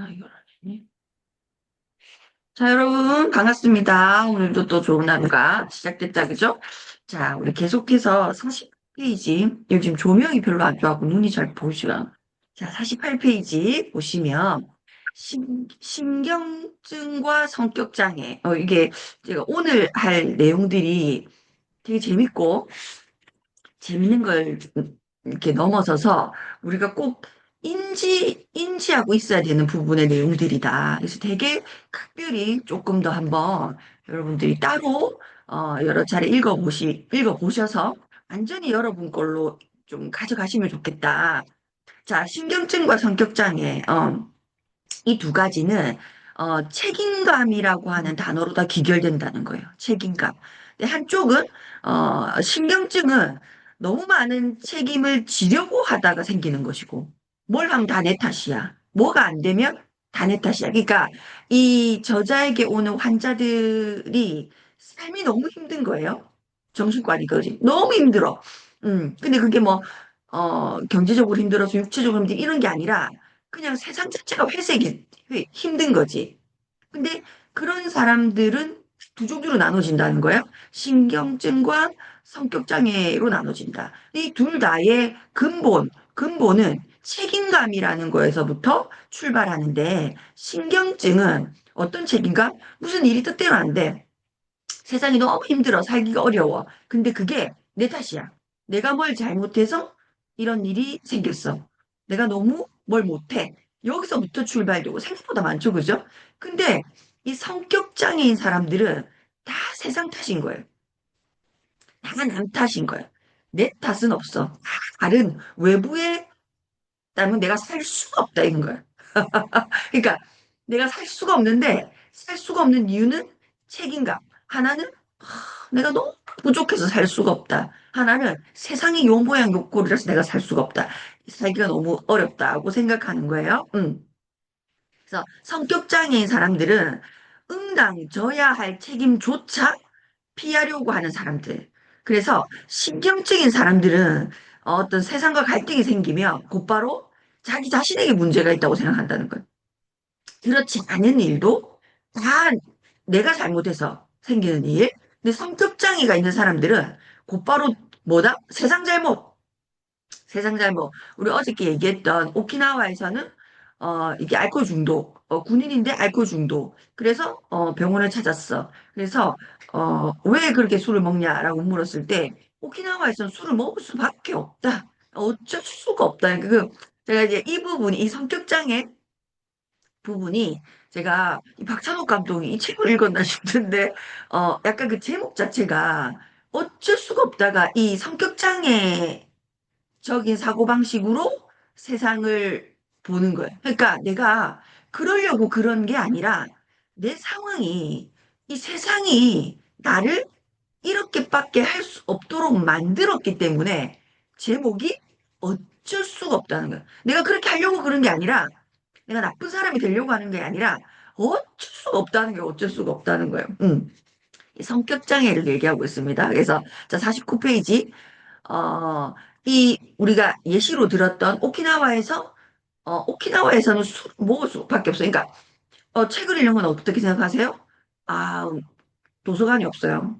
이걸 안 했네. 자, 여러분, 반갑습니다. 오늘도 또 좋은 하루가 시작됐다, 그죠? 자, 우리 계속해서 48페이지. 요즘 조명이 별로 안 좋아하고 눈이 잘 보이지가. 자, 48페이지 보시면, 신경증과 성격장애. 이게 제가 오늘 할 내용들이 되게 재밌고, 재밌는 걸 이렇게 넘어서서 우리가 꼭 인지하고 있어야 되는 부분의 내용들이다. 그래서 되게 특별히 조금 더 한번 여러분들이 따로 여러 차례 읽어보셔서 완전히 여러분 걸로 좀 가져가시면 좋겠다. 자, 신경증과 성격장애. 이 두 가지는 책임감이라고 하는 단어로 다 귀결된다는 거예요. 책임감. 근데 한쪽은 신경증은 너무 많은 책임을 지려고 하다가 생기는 것이고 뭘 하면 다 내 탓이야. 뭐가 안 되면 다 내 탓이야. 그러니까 이 저자에게 오는 환자들이 삶이 너무 힘든 거예요. 정신과리거리. 너무 힘들어. 근데 그게 뭐 경제적으로 힘들어서 육체적으로 힘들 이런 게 아니라 그냥 세상 자체가 힘든 거지. 근데 그런 사람들은 두 종류로 나눠진다는 거예요. 신경증과 성격장애로 나눠진다. 이 둘 다의 근본은 책임감이라는 거에서부터 출발하는데, 신경증은 어떤 책임감? 무슨 일이 뜻대로 안 돼. 세상이 너무 힘들어. 살기가 어려워. 근데 그게 내 탓이야. 내가 뭘 잘못해서 이런 일이 생겼어. 내가 너무 뭘 못해. 여기서부터 출발되고 생각보다 많죠, 그죠? 근데 이 성격 장애인 사람들은 다 세상 탓인 거예요. 다 남 탓인 거예요. 내 탓은 없어. 다른 외부에 따르면 내가 살 수가 없다 이런 거예요. 그러니까 내가 살 수가 없는데 살 수가 없는 이유는 책임감. 하나는 내가 너무 부족해서 살 수가 없다. 하나는 세상이 요 모양 요 꼴이라서 내가 살 수가 없다. 살기가 너무 어렵다고 생각하는 거예요. 그래서 성격 장애인 사람들은 응당 져야 할 책임조차 피하려고 하는 사람들. 그래서 신경증인 사람들은 어떤 세상과 갈등이 생기면 곧바로 자기 자신에게 문제가 있다고 생각한다는 거예요. 그렇지 않은 일도 다 내가 잘못해서 생기는 일. 근데 성격 장애가 있는 사람들은 곧바로 뭐다? 세상 잘못. 세상 잘못. 우리 어저께 얘기했던 오키나와에서는 이게 알코올 중독. 군인인데 알코올 중독. 그래서 병원을 찾았어. 그래서 왜 그렇게 술을 먹냐라고 물었을 때 오키나와에서는 술을 먹을 수밖에 없다. 어쩔 수가 없다. 제가 이제 이 부분이 이 성격 장애 부분이 제가 이 박찬욱 감독이 이 책을 읽었나 싶은데 약간 그 제목 자체가 어쩔 수가 없다가 이 성격장애적인 사고방식으로 세상을 보는 거예요. 그러니까 내가 그러려고 그런 게 아니라 내 상황이 이 세상이 나를 이렇게밖에 할 수 없도록 만들었기 때문에 제목이 어쩔 수가 없다는 거예요. 내가 그렇게 하려고 그런 게 아니라 내가 나쁜 사람이 되려고 하는 게 아니라 어쩔 수가 없다는 게 어쩔 수가 없다는 거예요. 이 성격 장애를 얘기하고 있습니다. 그래서 자 49페이지 이 우리가 예시로 들었던 오키나와에서는 술 먹을 수밖에 없어요. 그러니까 책을 읽는 건 어떻게 생각하세요? 아 도서관이 없어요.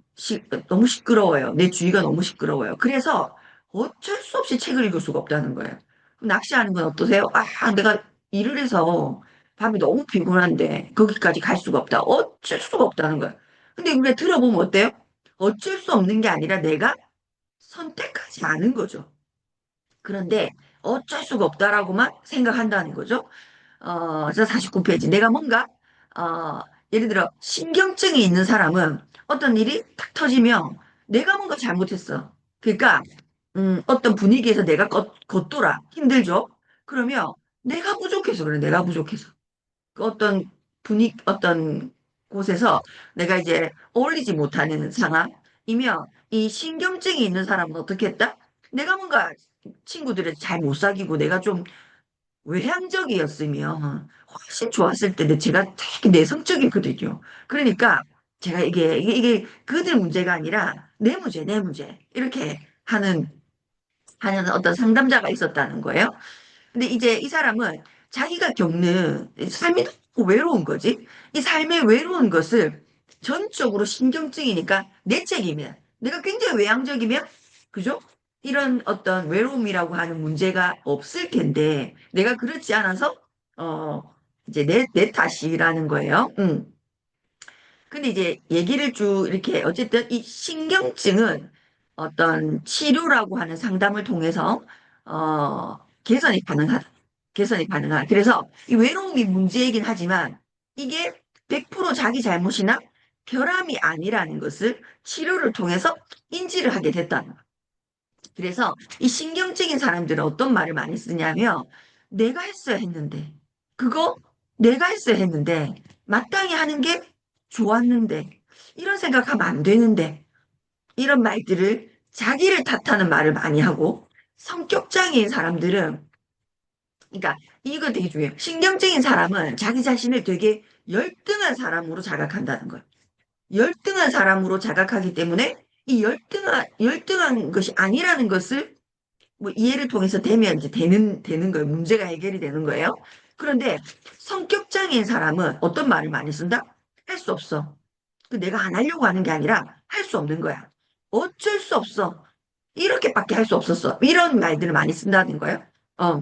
너무 시끄러워요. 내 주위가 너무 시끄러워요. 그래서 어쩔 수 없이 책을 읽을 수가 없다는 거예요. 낚시하는 건 어떠세요? 내가 일을 해서 밤이 너무 피곤한데 거기까지 갈 수가 없다. 어쩔 수가 없다는 거예요. 근데 우리가 들어보면 어때요? 어쩔 수 없는 게 아니라 내가 선택하지 않은 거죠. 그런데 어쩔 수가 없다라고만 생각한다는 거죠. 그래서 49페이지. 내가 뭔가, 어, 예를 들어, 신경증이 있는 사람은 어떤 일이 탁 터지면 내가 뭔가 잘못했어. 그러니까, 어떤 분위기에서 내가 겉돌아. 힘들죠? 그러면 내가 부족해서 그래, 내가 부족해서. 그 어떤 곳에서 내가 이제 어울리지 못하는 상황이면 이 신경증이 있는 사람은 어떻게 했다? 내가 뭔가 친구들을 잘 못 사귀고 내가 좀 외향적이었으면 훨씬 좋았을 텐데 제가 되게 내성적이거든요. 그러니까 제가 이게 그들 문제가 아니라 내 문제, 내 문제. 이렇게 하는 어떤 상담자가 있었다는 거예요. 근데 이제 이 사람은 자기가 겪는 삶이 너무 외로운 거지. 이 삶의 외로운 것을 전적으로 신경증이니까 내 책임이야. 내가 굉장히 외향적이면, 그죠? 이런 어떤 외로움이라고 하는 문제가 없을 텐데, 내가 그렇지 않아서, 어, 이제 내 탓이라는 거예요. 근데 이제 얘기를 쭉 이렇게 어쨌든 이 신경증은 어떤 치료라고 하는 상담을 통해서 개선이 가능하다. 개선이 가능하다. 그래서 이 외로움이 문제이긴 하지만 이게 100% 자기 잘못이나 결함이 아니라는 것을 치료를 통해서 인지를 하게 됐다는 거예요. 그래서 이 신경적인 사람들은 어떤 말을 많이 쓰냐면 내가 했어야 했는데 그거 내가 했어야 했는데 마땅히 하는 게 좋았는데 이런 생각하면 안 되는데 이런 말들을 자기를 탓하는 말을 많이 하고 성격장애인 사람들은 그러니까 이거 되게 중요해요. 신경적인 사람은 자기 자신을 되게 열등한 사람으로 자각한다는 거예요. 열등한 사람으로 자각하기 때문에 이 열등한 것이 아니라는 것을 뭐 이해를 통해서 되면 이제 되는 거예요. 문제가 해결이 되는 거예요. 그런데 성격장애인 사람은 어떤 말을 많이 쓴다? 할 수 없어. 그 내가 안 하려고 하는 게 아니라 할 수 없는 거야. 어쩔 수 없어. 이렇게밖에 할 수 없었어. 이런 말들을 많이 쓴다는 거예요. 어.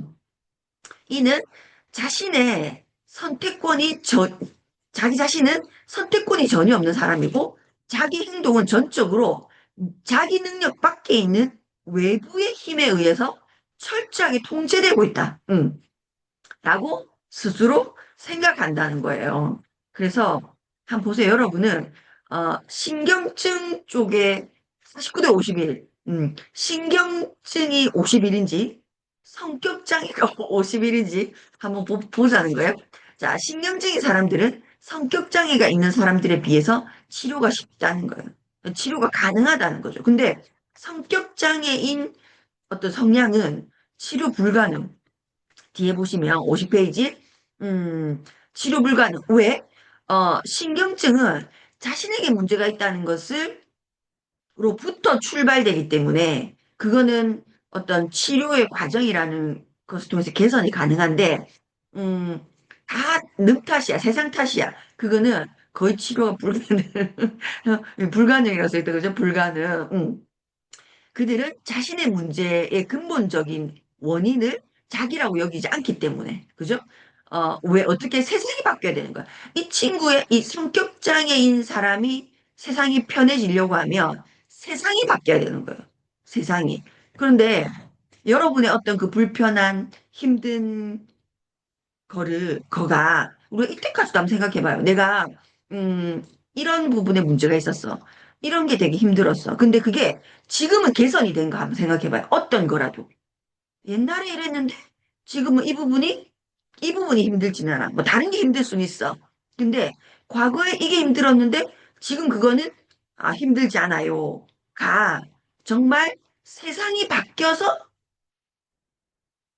이는 자신의 선택권이 자기 자신은 선택권이 전혀 없는 사람이고 자기 행동은 전적으로 자기 능력 밖에 있는 외부의 힘에 의해서 철저하게 통제되고 있다. 라고 스스로 생각한다는 거예요. 그래서 한번 보세요. 여러분은 신경증 쪽에 49대 51, 신경증이 51인지 성격장애가 51인지 한번 보자는 거예요. 자, 신경증인 사람들은 성격장애가 있는 사람들에 비해서 치료가 쉽다는 거예요. 치료가 가능하다는 거죠. 근데 성격장애인 어떤 성향은 치료 불가능. 뒤에 보시면 50페이지, 치료 불가능. 왜? 신경증은 자신에게 문제가 있다는 것을 로부터 출발되기 때문에 그거는 어떤 치료의 과정이라는 것을 통해서 개선이 가능한데, 음, 다 능 탓이야, 세상 탓이야. 그거는 거의 치료가 불가능, 불가능이라고 써있다, 그죠? 불가능. 그들은 자신의 문제의 근본적인 원인을 자기라고 여기지 않기 때문에, 그죠? 왜, 어떻게 세상이 바뀌어야 되는 거야? 이 친구의 이 성격장애인 사람이 세상이 편해지려고 하면 세상이 바뀌어야 되는 거예요. 세상이. 그런데 여러분의 어떤 그 불편한, 힘든 우리가 이때까지도 한번 생각해봐요. 내가, 음, 이런 부분에 문제가 있었어. 이런 게 되게 힘들었어. 근데 그게 지금은 개선이 된가 한번 생각해봐요. 어떤 거라도. 옛날에 이랬는데 지금은 이 부분이 힘들지는 않아. 뭐 다른 게 힘들 수는 있어. 근데 과거에 이게 힘들었는데 지금 그거는 힘들지 않아요. 정말 세상이 바뀌어서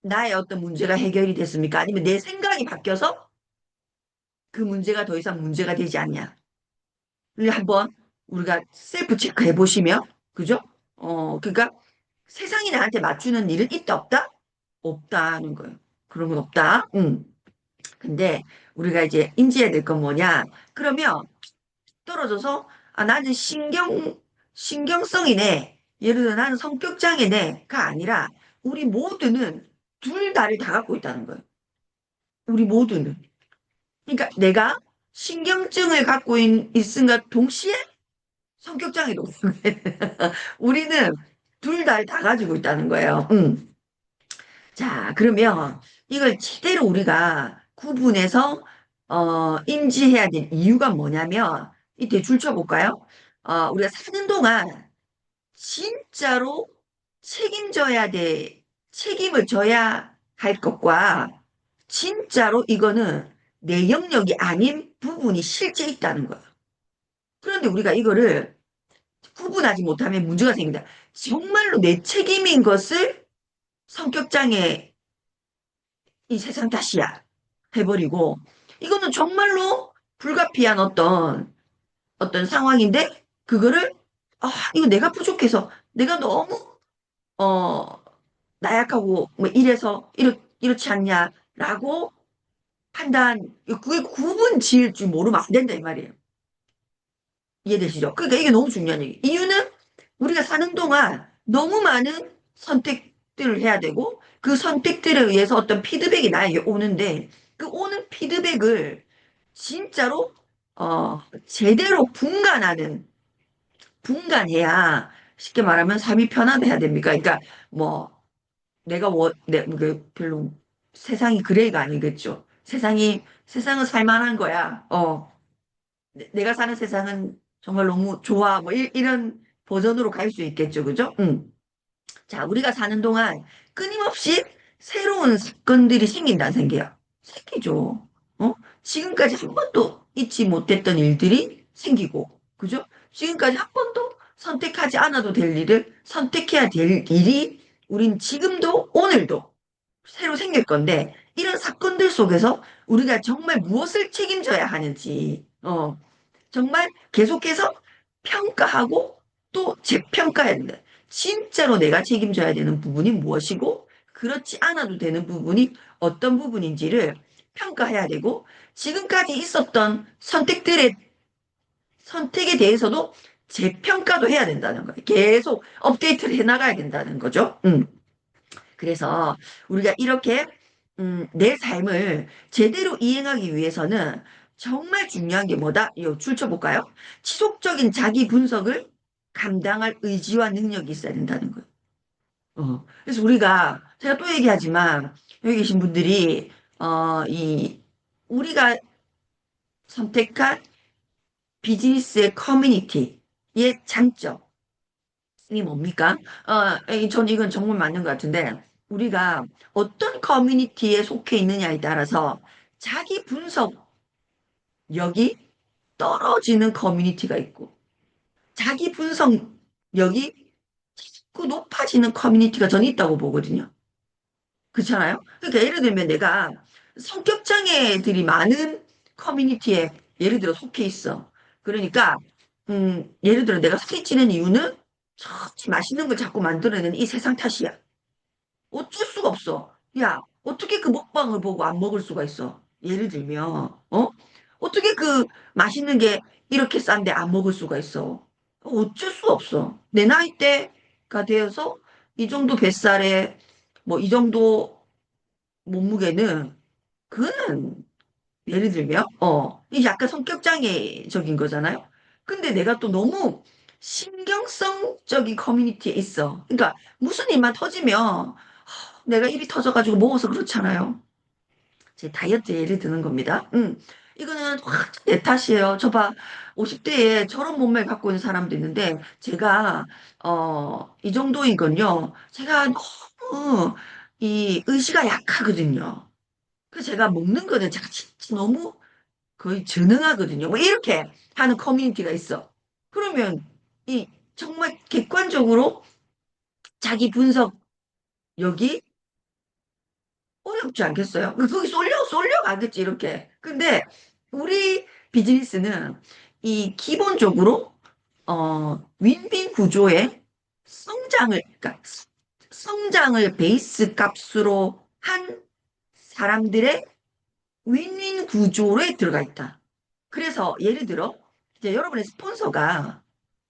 나의 어떤 문제가 해결이 됐습니까? 아니면 내 생각이 바뀌어서 그 문제가 더 이상 문제가 되지 않냐. 를 한번 우리가 셀프 체크해 보시면, 그죠? 그러니까 세상이 나한테 맞추는 일은 있다, 없다? 없다는 거예요. 그런 건 없다. 근데 우리가 이제 인지해야 될 건 뭐냐? 그러면 떨어져서, 나는 신경성이네. 예를 들어 나는 성격장애네가 아니라 우리 모두는 둘 다를 다 갖고 있다는 거예요. 우리 모두는. 그러니까 내가 신경증을 갖고 있음과 동시에 성격장애도 없는 거예요. 우리는 둘 다 가지고 있다는 거예요. 자, 그러면 이걸 제대로 우리가 구분해서 인지해야 될 이유가 뭐냐면 이때 줄 쳐볼까요? 우리가 사는 동안 진짜로 책임져야 돼, 책임을 져야 할 것과 진짜로 이거는 내 영역이 아닌 부분이 실제 있다는 거예요. 그런데 우리가 이거를 구분하지 못하면 문제가 생긴다. 정말로 내 책임인 것을 성격장애 이 세상 탓이야 해버리고 이거는 정말로 불가피한 어떤 상황인데 그거를 이거 내가 부족해서 내가 너무 어 나약하고 뭐 이래서 이렇지 않냐라고 판단, 그게 구분 지을 줄 모르면 안 된다, 이 말이에요. 이해되시죠? 그러니까 이게 너무 중요한 얘기. 이유는 우리가 사는 동안 너무 많은 선택들을 해야 되고, 그 선택들에 의해서 어떤 피드백이 나에게 오는데, 그 오는 피드백을 진짜로, 제대로 분간해야 쉽게 말하면 삶이 편안해야 됩니까? 그러니까 뭐, 별로 세상이 그레이가 아니겠죠. 세상은 살만한 거야. 내가 사는 세상은 정말 너무 좋아. 뭐, 런 버전으로 갈 수 있겠죠. 그죠? 응. 자, 우리가 사는 동안 끊임없이 새로운 사건들이 생겨요. 생기죠. 어? 지금까지 한 번도 잊지 못했던 일들이 생기고, 그죠? 지금까지 한 번도 선택하지 않아도 될 일을 선택해야 될 일이 우린 지금도 오늘도 새로 생길 건데, 이런 사건들 속에서 우리가 정말 무엇을 책임져야 하는지, 정말 계속해서 평가하고 또 재평가해야 된다. 진짜로 내가 책임져야 되는 부분이 무엇이고, 그렇지 않아도 되는 부분이 어떤 부분인지를 평가해야 되고, 지금까지 있었던 선택에 대해서도 재평가도 해야 된다는 거예요. 계속 업데이트를 해나가야 된다는 거죠. 그래서 우리가 이렇게 내 삶을 제대로 이행하기 위해서는 정말 중요한 게 뭐다? 이거 줄쳐볼까요? 지속적인 자기 분석을 감당할 의지와 능력이 있어야 된다는 거예요. 그래서 제가 또 얘기하지만, 여기 계신 분들이, 우리가 선택한 비즈니스의 커뮤니티의 장점이 뭡니까? 전 이건 정말 맞는 것 같은데, 우리가 어떤 커뮤니티에 속해 있느냐에 따라서 자기 분석력이 떨어지는 커뮤니티가 있고, 자기 분석력이 자꾸 높아지는 커뮤니티가 저는 있다고 보거든요. 그렇잖아요? 그러니까 예를 들면 내가 성격 장애들이 많은 커뮤니티에 예를 들어 속해 있어. 그러니까, 예를 들어 내가 살이 찌는 이유는 맛있는 걸 자꾸 만들어내는 이 세상 탓이야. 어쩔 수가 없어. 야, 어떻게 그 먹방을 보고 안 먹을 수가 있어? 예를 들면, 어떻게 그 맛있는 게 이렇게 싼데 안 먹을 수가 있어? 어쩔 수 없어. 내 나이대가 되어서 이 정도 뱃살에 뭐 이 정도 몸무게는 그거는 예를 들면, 이 약간 성격장애적인 거잖아요. 근데 내가 또 너무 신경성적인 커뮤니티에 있어. 그러니까 무슨 일만 터지면 내가 입이 터져가지고 먹어서 그렇잖아요. 제 다이어트 예를 드는 겁니다. 이거는 확 내 탓이에요. 저 봐, 50대에 저런 몸매 갖고 있는 사람도 있는데, 제가, 이 정도이건요. 제가 너무 이 의지가 약하거든요. 그래서 제가 먹는 거는 제가 진짜 너무 거의 전능하거든요. 뭐 이렇게 하는 커뮤니티가 있어. 그러면 이 정말 객관적으로 자기 분석력이 어렵지 않겠어요? 거기 쏠려가겠지, 이렇게. 근데 우리 비즈니스는 이 기본적으로, 윈윈 구조의 그러니까 성장을 베이스 값으로 한 사람들의 윈윈 구조에 들어가 있다. 그래서 예를 들어, 이제 여러분의 스폰서가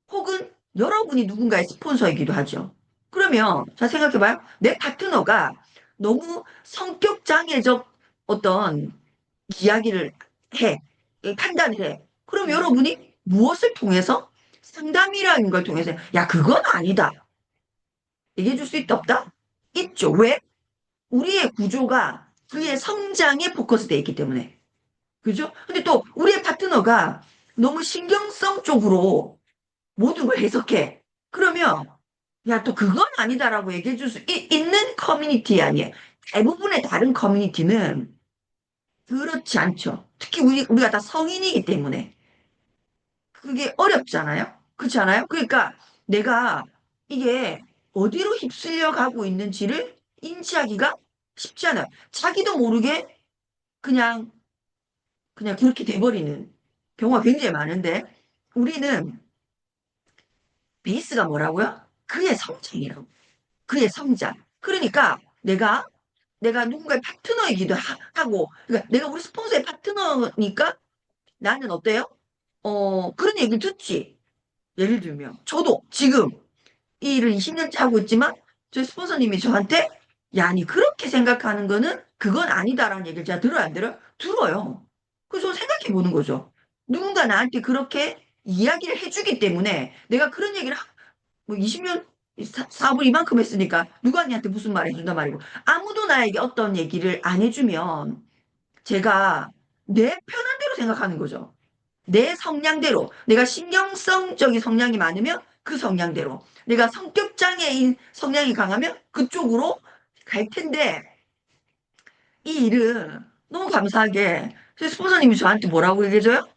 혹은 여러분이 누군가의 스폰서이기도 하죠. 그러면 자 생각해봐요. 내 파트너가 너무 성격 장애적 어떤 이야기를 해, 판단을 해. 그럼 여러분이 무엇을 통해서 상담이라는 걸 통해서 야 그건 아니다. 얘기해 줄 수 있다 없다? 있죠. 왜? 우리의 구조가 그의 성장에 포커스되어 있기 때문에. 그죠? 근데 또 우리의 파트너가 너무 신경성 쪽으로 모든 걸 해석해. 그러면 야, 또 그건 아니다라고 얘기해 줄 수 있는 커뮤니티 아니에요. 대부분의 다른 커뮤니티는 그렇지 않죠. 특히 우리가 다 성인이기 때문에 그게 어렵잖아요. 그렇지 않아요? 그러니까 내가 이게 어디로 휩쓸려 가고 있는지를 인지하기가 쉽지 않아요. 자기도 모르게 그냥 그렇게 돼버리는 경우가 굉장히 많은데 우리는 베이스가 뭐라고요? 그의 성장이라고. 그의 성장. 그러니까 내가 내가 누군가의 파트너이기도 하고, 그러니까 내가 우리 스폰서의 파트너니까 나는 어때요? 그런 얘기를 듣지. 예를 들면, 저도 지금 이 일을 20년째 하고 있지만, 저희 스폰서님이 저한테, 야, 니 그렇게 생각하는 거는 그건 아니다라는 얘기를 제가 들어요, 안 들어요? 들어요. 그래서 저는 생각해 보는 거죠. 누군가 나한테 그렇게 이야기를 해주기 때문에 내가 그런 얘기를 뭐 20년 사업을 이만큼 했으니까 누가 니한테 무슨 말 해준단 말이고 아무도 나에게 어떤 얘기를 안 해주면 제가 내 편한 대로 생각하는 거죠. 내 성향대로 내가 신경성적인 성향이 많으면 그 성향대로 내가 성격 장애인 성향이 강하면 그쪽으로 갈 텐데 이 일은 너무 감사하게 스폰서님이 저한테 뭐라고 얘기해줘요?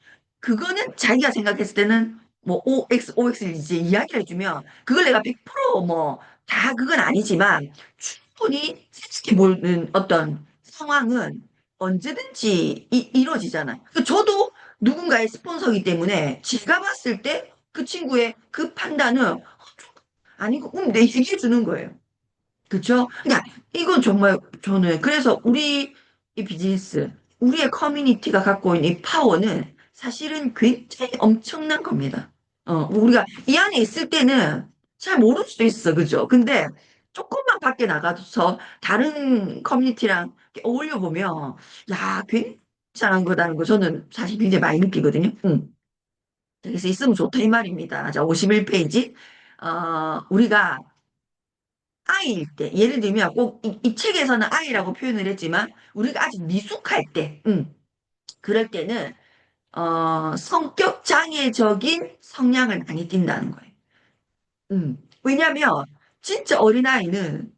그거는 자기가 생각했을 때는 뭐 OX, OX를 이제 이야기를 해주면 그걸 내가 100%뭐 다 그건 아니지만 충분히 세척해 보는 어떤 상황은 언제든지 이루어지잖아요. 저도 누군가의 스폰서이기 때문에 제가 봤을 때 그 친구의 그 판단은 아니고 내 얘기해 주는 거예요. 그쵸? 그러니까 이건 정말 저는 그래서 우리 이 비즈니스, 우리의 커뮤니티가 갖고 있는 이 파워는 사실은 굉장히 엄청난 겁니다. 우리가 이 안에 있을 때는 잘 모를 수도 있어, 그죠? 근데 조금만 밖에 나가서 다른 커뮤니티랑 이렇게 어울려 보면, 야, 굉장한 거다는 거 저는 사실 굉장히 많이 느끼거든요. 그래서 있으면 좋다 이 말입니다. 자, 51페이지. 우리가 아이일 때, 예를 들면 꼭 이 책에서는 아이라고 표현을 했지만, 우리가 아직 미숙할 때, 그럴 때는, 성격 장애적인 성향을 많이 띈다는 거예요. 왜냐면, 진짜 어린아이는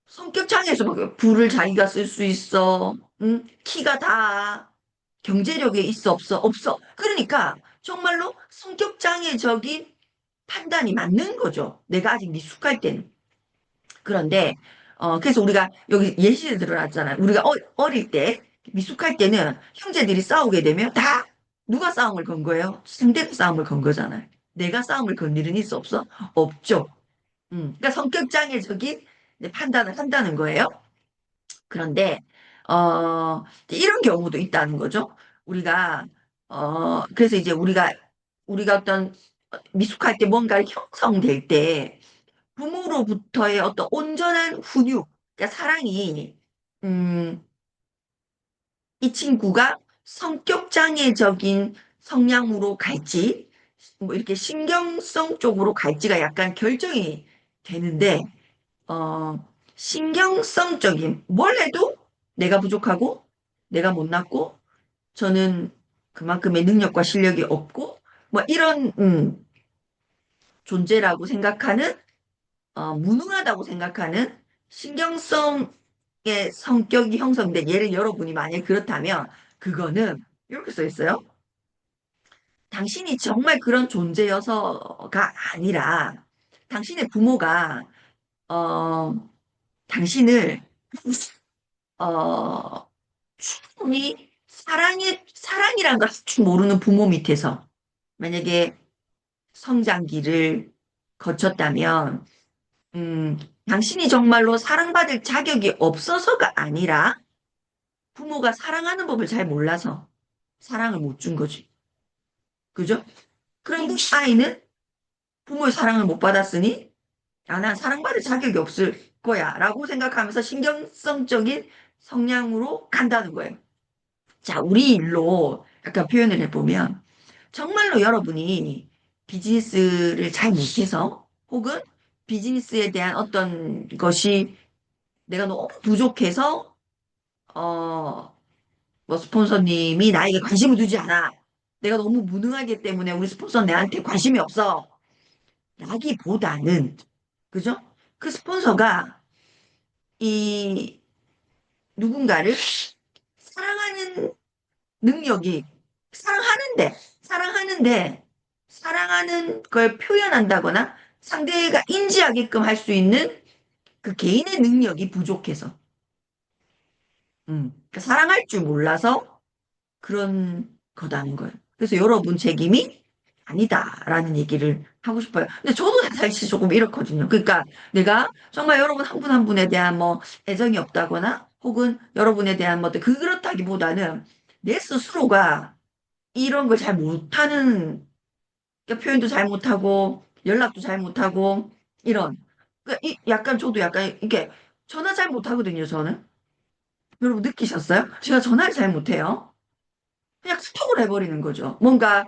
성격 장애에서 막 불을 자기가 쓸 수 있어, 키가 다, 경제력이 있어, 없어, 없어. 그러니까, 정말로 성격 장애적인 판단이 맞는 거죠. 내가 아직 미숙할 때는. 그런데 그래서 우리가 여기 예시를 들어놨잖아요. 우리가 어릴 때 미숙할 때는 형제들이 싸우게 되면 다 누가 싸움을 건 거예요? 상대가 싸움을 건 거잖아요. 내가 싸움을 건 일은 있어 없어? 없죠. 그러니까 성격장애적인 이제 판단을 한다는 거예요. 그런데 이런 경우도 있다는 거죠. 우리가 그래서 이제 우리가 어떤 미숙할 때 뭔가를 형성될 때 부모로부터의 어떤 온전한 훈육, 그러니까 사랑이, 음, 이 친구가 성격장애적인 성향으로 갈지, 뭐 이렇게 신경성 쪽으로 갈지가 약간 결정이 되는데, 어, 신경성적인, 뭘 해도 내가 부족하고, 내가 못났고, 저는 그만큼의 능력과 실력이 없고, 뭐 이런, 존재라고 생각하는 무능하다고 생각하는 신경성의 성격이 형성된 예를 여러분이 만약 그렇다면 그거는 이렇게 써 있어요. 당신이 정말 그런 존재여서가 아니라 당신의 부모가 어, 당신을 어, 충분히 사랑이란 걸 모르는 부모 밑에서 만약에 성장기를 거쳤다면 음, 당신이 정말로 사랑받을 자격이 없어서가 아니라 부모가 사랑하는 법을 잘 몰라서 사랑을 못 준 거지. 그죠? 그럼 아이는 부모의 사랑을 못 받았으니, 아, 난 사랑받을 자격이 없을 거야. 라고 생각하면서 신경성적인 성향으로 간다는 거예요. 자, 우리 일로 약간 표현을 해보면, 정말로 여러분이 비즈니스를 잘 못해서, 혹은 비즈니스에 대한 어떤 것이 내가 너무 부족해서 뭐 스폰서님이 나에게 관심을 두지 않아. 내가 너무 무능하기 때문에 우리 스폰서 내한테 관심이 없어. 라기보다는 그죠? 그 스폰서가 이 누군가를 사랑하는 능력이 사랑하는데 사랑하는 걸 표현한다거나 상대가 인지하게끔 할 수 있는 그 개인의 능력이 부족해서 그러니까 사랑할 줄 몰라서 그런 거다는 거예요. 그래서 여러분 책임이 아니다라는 얘기를 하고 싶어요. 근데 저도 사실 조금 이렇거든요. 그러니까 내가 정말 여러분 한 분 한 분에 대한 뭐 애정이 없다거나 혹은 여러분에 대한 뭐 그렇다기보다는 내 스스로가 이런 걸 잘 못하는, 그러니까 표현도 잘 못하고 연락도 잘 못하고 이런, 그러니까 약간 저도 약간 이게 전화 잘 못하거든요. 저는 여러분 느끼셨어요? 제가 전화를 잘 못해요. 그냥 스톡을 해버리는 거죠. 뭔가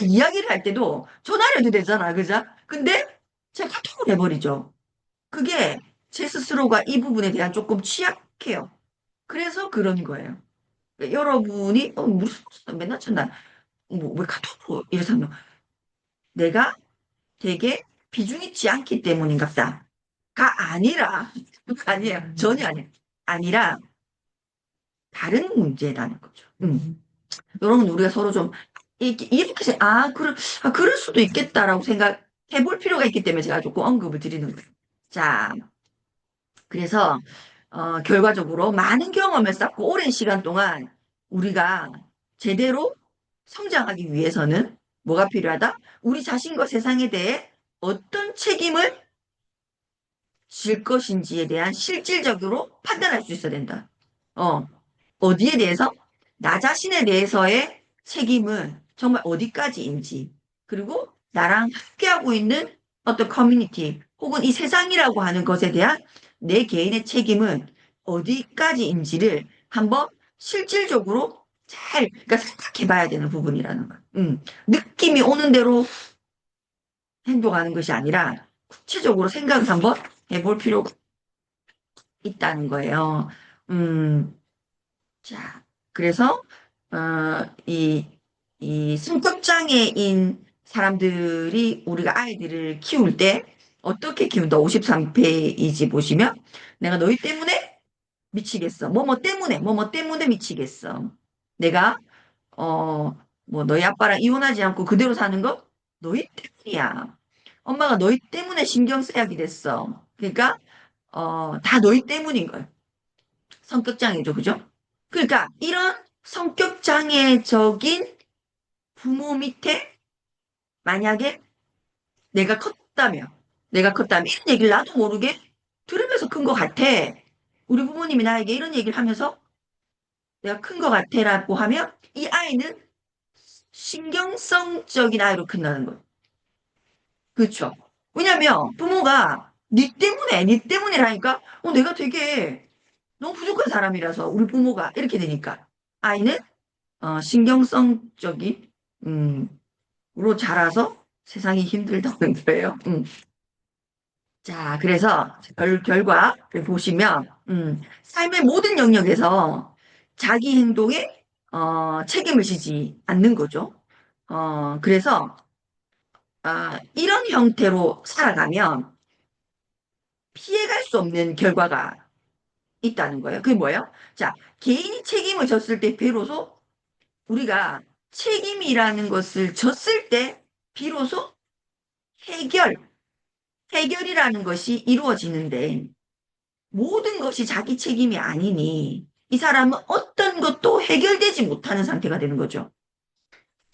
이야기를 할 때도 전화를 해도 되잖아, 그죠? 근데 제가 카톡을 해버리죠. 그게 제 스스로가 이 부분에 대한 조금 취약해요. 그래서 그런 거예요. 그러니까 여러분이 무슨 맨날 전화 뭐왜 카톡으로 이래서 하면 내가 되게 비중 있지 않기 때문인갑다. 가 아니라 아니에요. 전혀 아니에요. 아니라 다른 문제라는 거죠. 여러분 우리가 서로 좀 이렇게 그럴 수도 있겠다라고 생각해 볼 필요가 있기 때문에 제가 조금 언급을 드리는 거예요. 자, 그래서 결과적으로 많은 경험을 쌓고 오랜 시간 동안 우리가 제대로 성장하기 위해서는 뭐가 필요하다? 우리 자신과 세상에 대해 어떤 책임을 질 것인지에 대한 실질적으로 판단할 수 있어야 된다. 어, 어디에 대해서? 나 자신에 대해서의 책임은 정말 어디까지인지, 그리고 나랑 함께하고 있는 어떤 커뮤니티, 혹은 이 세상이라고 하는 것에 대한 내 개인의 책임은 어디까지인지를 한번 실질적으로 그러니까 생각해 봐야 되는 부분이라는 거야. 느낌이 오는 대로 행동하는 것이 아니라 구체적으로 생각을 한번 해볼 필요가 있다는 거예요. 음, 자, 그래서, 이 성격장애인 사람들이 우리가 아이들을 키울 때 어떻게 키운다? 53페이지 보시면 내가 너희 때문에 미치겠어. 뭐뭐 때문에 미치겠어. 내가, 어, 뭐 너희 아빠랑 이혼하지 않고 그대로 사는 거 너희 때문이야. 엄마가 너희 때문에 신경 쓰야게 됐어. 그러니까, 다 너희 때문인 거예요. 성격장애죠, 그죠? 그러니까 이런 성격장애적인 부모 밑에 만약에 내가 컸다면, 내가 컸다면 이런 얘기를 나도 모르게 들으면서 큰 것 같아. 우리 부모님이 나에게 이런 얘기를 하면서 내가 큰 것 같아라고 하면 이 아이는 신경성적인 아이로 큰다는 거예요. 그렇죠? 왜냐면 부모가 니 때문이라니까 내가 되게 너무 부족한 사람이라서 우리 부모가 이렇게 되니까 아이는 신경성적인 으로 자라서 세상이 힘들다는 거예요. 자, 그래서 결과를 보시면 삶의 모든 영역에서 자기 행동에 책임을 지지 않는 거죠. 그래서 이런 형태로 살아가면 피해갈 수 없는 결과가 있다는 거예요. 그게 뭐예요? 자, 개인이 책임을 졌을 때 비로소 우리가 책임이라는 것을 졌을 때 비로소 해결, 해결이라는 것이 이루어지는데 모든 것이 자기 책임이 아니니 이 사람은 어떤 것도 해결되지 못하는 상태가 되는 거죠.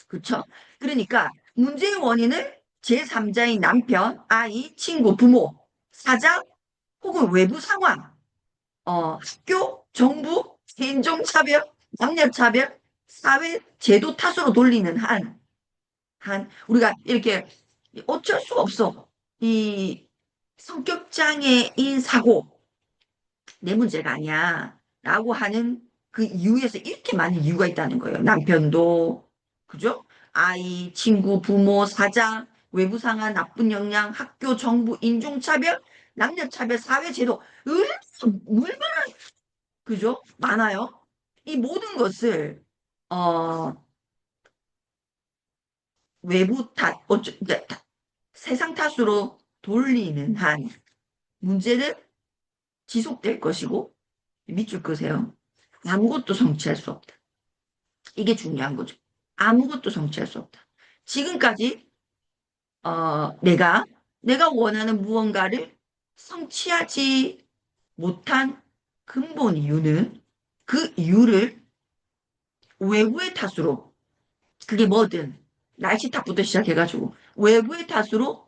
그렇죠? 그러니까 문제의 원인을 제3자인 남편, 아이, 친구, 부모, 사장 혹은 외부 상황, 학교, 정부, 인종차별, 남녀차별, 사회 제도 탓으로 돌리는 우리가 이렇게 어쩔 수 없어. 이 성격장애인 사고, 내 문제가 아니야. 라고 하는 그 이유에서 이렇게 많은 이유가 있다는 거예요. 남편도, 그죠? 아이, 친구, 부모, 사장, 외부 상한, 나쁜 영향, 학교, 정부, 인종차별, 남녀차별, 사회제도, 얼마나, 그죠? 많아요. 이 모든 것을, 어, 외부 탓, 그러니까 세상 탓으로 돌리는 한 문제는 지속될 것이고, 밑줄 끄세요. 아무것도 성취할 수 없다. 이게 중요한 거죠. 아무것도 성취할 수 없다. 지금까지 내가 원하는 무언가를 성취하지 못한 근본 이유는 그 이유를 외부의 탓으로 그게 뭐든 날씨 탓부터 시작해가지고 외부의 탓으로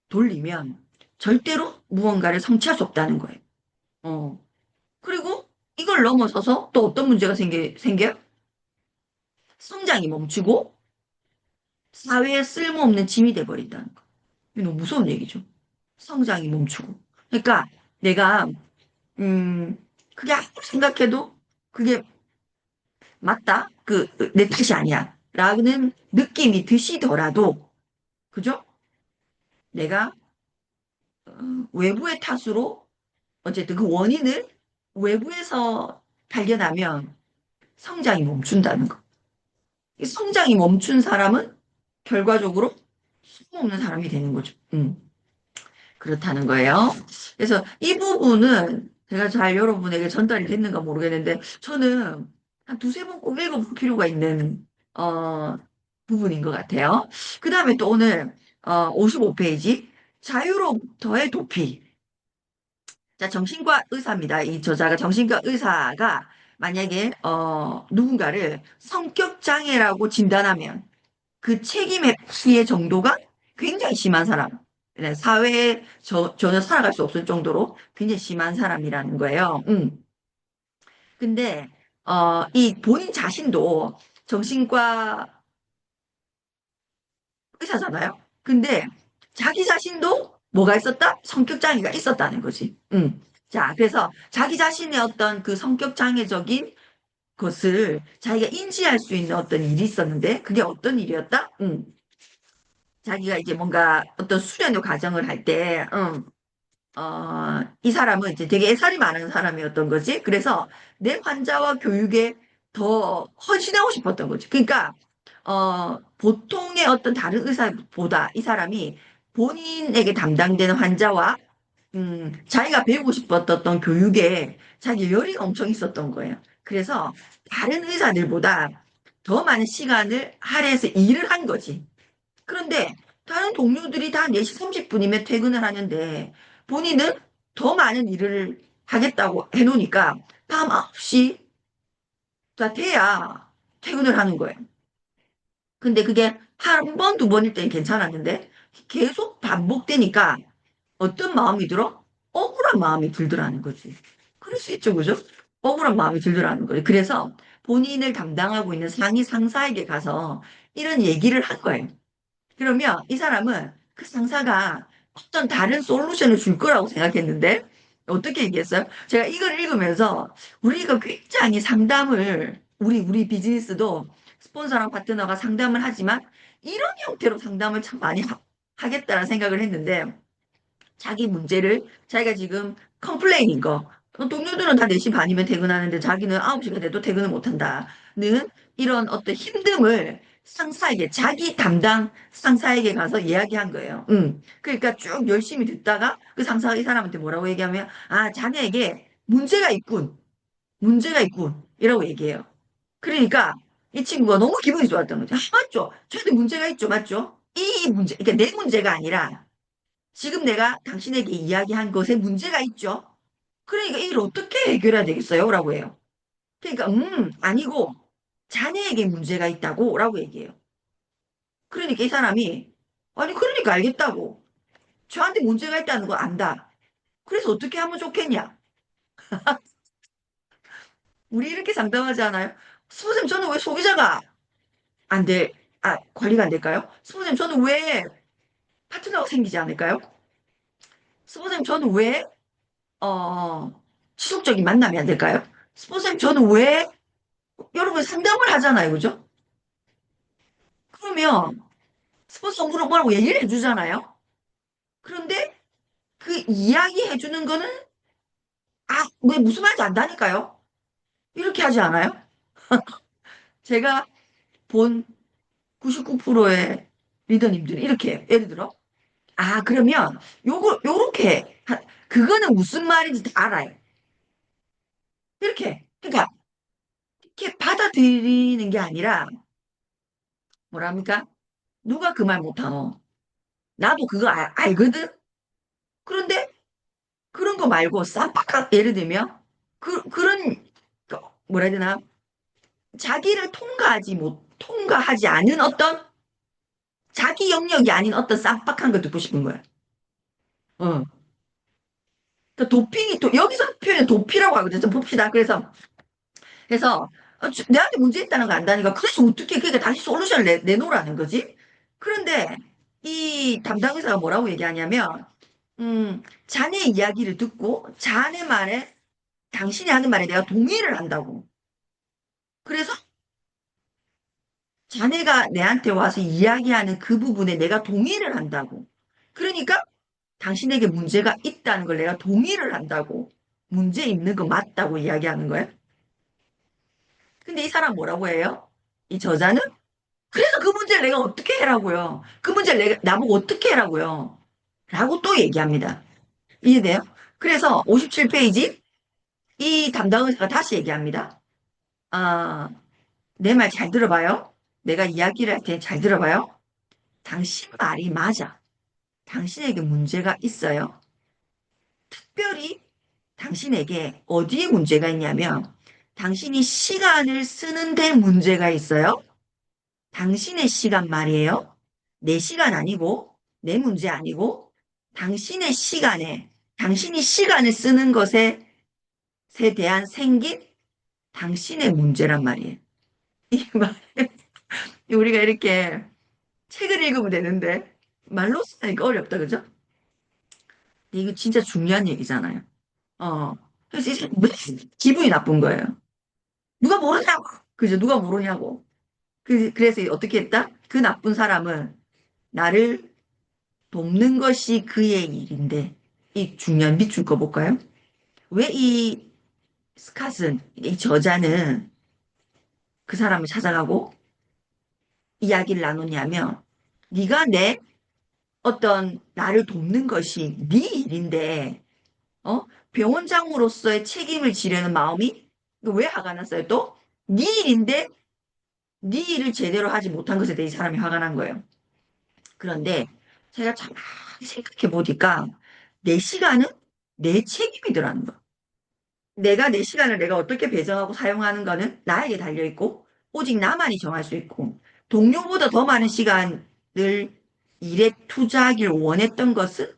돌리면 절대로 무언가를 성취할 수 없다는 거예요. 어. 그리고 이걸 넘어서서 또 어떤 문제가 생겨요? 성장이 멈추고 사회에 쓸모없는 짐이 돼버린다는 거. 이거 너무 무서운 얘기죠. 성장이 멈추고. 그러니까 내가 음 그게 아무리 생각해도 그게 맞다. 내 탓이 아니야. 라는 느낌이 드시더라도 그죠? 내가 외부의 탓으로 어쨌든 그 원인을 외부에서 발견하면 성장이 멈춘다는 거. 이 성장이 멈춘 사람은 결과적으로 소용없는 사람이 되는 거죠. 그렇다는 거예요. 그래서 이 부분은 제가 잘 여러분에게 전달이 됐는가 모르겠는데 저는 한 두세 번 꼭 읽어볼 필요가 있는 어, 부분인 것 같아요. 그 다음에 또 오늘 55페이지 자유로부터의 도피. 자, 정신과 의사입니다. 이 저자가 정신과 의사가 만약에 누군가를 성격 장애라고 진단하면 그 책임의 피해 정도가 굉장히 심한 사람, 네, 사회에 전혀 살아갈 수 없을 정도로 굉장히 심한 사람이라는 거예요. 근데 이 본인 자신도 정신과 의사잖아요. 근데 자기 자신도 뭐가 있었다? 성격 장애가 있었다는 거지. 자, 그래서 자기 자신의 어떤 그 성격 장애적인 것을 자기가 인지할 수 있는 어떤 일이 있었는데 그게 어떤 일이었다? 자기가 이제 뭔가 어떤 수련의 과정을 할 때, 이 사람은 이제 되게 애살이 많은 사람이었던 거지. 그래서 내 환자와 교육에 더 헌신하고 싶었던 거지. 그러니까, 보통의 어떤 다른 의사보다 이 사람이 본인에게 담당되는 환자와, 자기가 배우고 싶었던 교육에 자기 열이 엄청 있었던 거예요. 그래서 다른 의사들보다 더 많은 시간을 할애해서 일을 한 거지. 그런데 다른 동료들이 다 4시 30분이면 퇴근을 하는데 본인은 더 많은 일을 하겠다고 해놓으니까 밤 9시 다 돼야 퇴근을 하는 거예요. 근데 그게 한 번, 두 번일 때는 괜찮았는데 계속 반복되니까 어떤 마음이 들어? 억울한 마음이 들더라는 거지. 그럴 수 있죠, 그죠? 억울한 마음이 들더라는 거예요. 그래서 본인을 담당하고 있는 상위 상사에게 가서 이런 얘기를 한 거예요. 그러면 이 사람은 그 상사가 어떤 다른 솔루션을 줄 거라고 생각했는데 어떻게 얘기했어요? 제가 이걸 읽으면서 우리가 굉장히 상담을 우리 비즈니스도 스폰서랑 파트너가 상담을 하지만 이런 형태로 상담을 참 많이 하겠다는 생각을 했는데 자기 문제를 자기가 지금 컴플레인인 거. 동료들은 다 4시 반이면 퇴근하는데 자기는 9시가 돼도 퇴근을 못한다는 이런 어떤 힘듦을 상사에게 자기 담당 상사에게 가서 이야기한 거예요. 그러니까 쭉 열심히 듣다가 그 상사가 이 사람한테 뭐라고 얘기하면 아 자네에게 문제가 있군. 문제가 있군. 이라고 얘기해요. 그러니까 이 친구가 너무 기분이 좋았던 거죠. 아, 맞죠? 저한테 문제가 있죠. 맞죠? 이 문제, 그러니까 내 문제가 아니라 지금 내가 당신에게 이야기한 것에 문제가 있죠. 그러니까 이걸 어떻게 해결해야 되겠어요? 라고 해요. 그러니까, 아니고, 자네에게 문제가 있다고, 라고 얘기해요. 그러니까 이 사람이, 아니, 그러니까 알겠다고. 저한테 문제가 있다는 거 안다. 그래서 어떻게 하면 좋겠냐? 우리 이렇게 상담하지 않아요? 선생님, 저는 왜 소비자가 안 돼, 관리가 안 될까요? 선생님, 저는 왜 파트너가 생기지 않을까요? 선생님, 저는 왜, 어, 지속적인 만남이 안 될까요? 선생님, 저는 왜 여러분 상담을 하잖아요. 그죠? 그러면 스폰서 뭐라고 얘기를 해주잖아요. 그런데 그 이야기 해주는 거는 왜 무슨 말인지 안다니까요. 이렇게 하지 않아요? 제가 본 99%의 리더님들이 이렇게 해요. 예를 들어 그러면 요렇게 그거는 무슨 말인지 다 알아요. 이렇게 그러니까 이렇게 받아들이는 게 아니라 뭐랍니까? 누가 그 말 못하노? 나도 그거 알거든? 그런데 그런 거 말고 쌈박한 예를 들면 그런 그 뭐라 해야 되나 자기를 통과하지 않은 어떤 자기 영역이 아닌 어떤 쌈박한 걸 듣고 싶은 거야. 어. 그 도핑이 또 여기서 표현을 도피라고 하거든. 좀 봅시다. 그래서 내한테 문제 있다는 거 안다니까. 그래서 어떻게 그러니까 다시 솔루션을 내놓으라는 거지. 그런데 이 담당 의사가 뭐라고 얘기하냐면 자네 이야기를 듣고 자네 말에 당신이 하는 말에 내가 동의를 한다고. 그래서 자네가 내한테 와서 이야기하는 그 부분에 내가 동의를 한다고. 그러니까 당신에게 문제가 있다는 걸 내가 동의를 한다고. 문제 있는 거 맞다고 이야기하는 거야. 근데 이 사람 뭐라고 해요? 이 저자는? 그래서 그 문제를 내가 어떻게 해라고요? 그 문제를 나보고 어떻게 해라고요? 라고 또 얘기합니다. 이해돼요? 그래서 57페이지 이 담당 의사가 다시 얘기합니다. 아, 내 말 잘 들어봐요. 내가 이야기를 할 때 잘 들어봐요. 당신 말이 맞아. 당신에게 문제가 있어요. 특별히 당신에게 어디에 문제가 있냐면 당신이 시간을 쓰는 데 문제가 있어요. 당신의 시간 말이에요. 내 시간 아니고 내 문제 아니고 당신의 시간에 당신이 시간을 쓰는 것에 대한 생긴 당신의 문제란 말이에요. 이 말, 우리가 이렇게 책을 읽으면 되는데 말로 쓰니까 어렵다, 그죠? 근데 이거 진짜 중요한 얘기잖아요. 어. 그래서 이제 기분이 나쁜 거예요. 누가 모르냐고. 그죠? 누가 모르냐고. 그래서 어떻게 했다? 그 나쁜 사람은 나를 돕는 것이 그의 일인데, 이 중요한 밑줄 거 볼까요? 왜 이 스캇은, 이 저자는 그 사람을 찾아가고 이야기를 나누냐면, 네가 내 어떤 나를 돕는 것이 네 일인데, 어? 병원장으로서의 책임을 지려는 마음이 왜 화가 났어요? 또? 네 일인데 네 일을 제대로 하지 못한 것에 대해 이 사람이 화가 난 거예요. 그런데 제가 참 생각해 보니까 내 시간은 내 책임이더라는 거. 내가 내 시간을 내가 어떻게 배정하고 사용하는 거는 나에게 달려 있고 오직 나만이 정할 수 있고 동료보다 더 많은 시간을 일에 투자하길 원했던 것은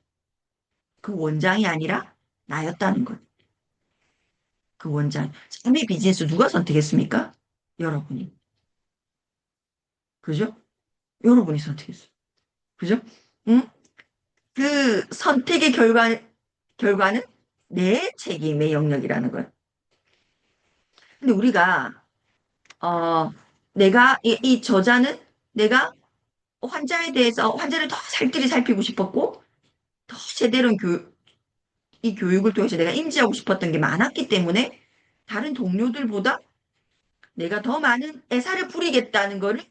그 원장이 아니라 나였다는 것. 그 원장. 삶의 비즈니스 누가 선택했습니까? 여러분이. 그죠? 여러분이 선택했어요. 그죠? 응? 그 선택의 결과는 내 책임의 영역이라는 거예요. 근데 우리가, 내가, 이 저자는 내가 환자에 대해서 환자를 더 살뜰히 살피고 싶었고, 더 제대로 이 교육을 통해서 내가 인지하고 싶었던 게 많았기 때문에 다른 동료들보다 내가 더 많은 애사를 부리겠다는 거를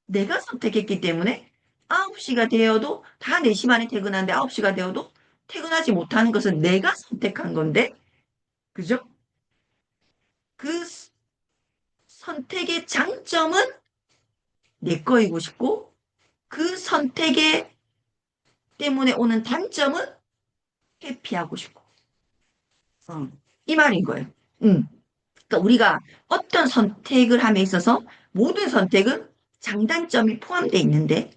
내가 선택했기 때문에 9시가 되어도 다 4시 반에 퇴근하는데 9시가 되어도 퇴근하지 못하는 것은 내가 선택한 건데, 그죠? 그 선택의 장점은 내 거이고 싶고, 그 선택의 때문에 오는 단점은 회피하고 싶고. 어, 이 말인 거예요. 음. 그러니까 우리가 어떤 선택을 함에 있어서 모든 선택은 장단점이 포함되어 있는데,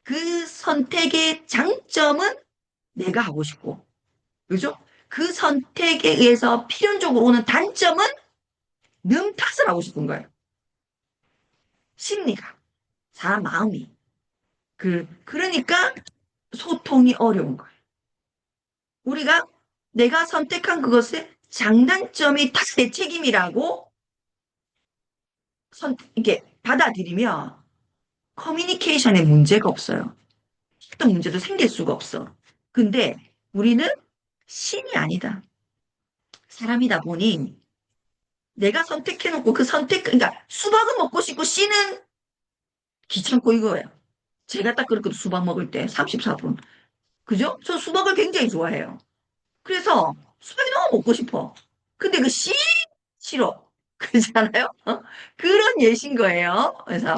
그 선택의 장점은 내가 하고 싶고, 그죠? 그 선택에 의해서 필연적으로 오는 단점은 ным 탓을 하고 싶은 거예요. 심리가, 사람 마음이. 그러니까 소통이 어려운 거예요. 우리가 내가 선택한 그것의 장단점이 다 내 책임이라고 이게 받아들이면 커뮤니케이션에 문제가 없어요. 어떤 문제도 생길 수가 없어. 근데 우리는 신이 아니다. 사람이다 보니 내가 선택해놓고 그 그러니까 수박은 먹고 싶고 씨는 귀찮고 이거예요. 제가 딱 그렇거든, 수박 먹을 때 34분. 그죠? 저 수박을 굉장히 좋아해요. 그래서 수박이 너무 먹고 싶어. 근데 그 씨 싫어. 그렇잖아요? 그런 예신 거예요. 그래서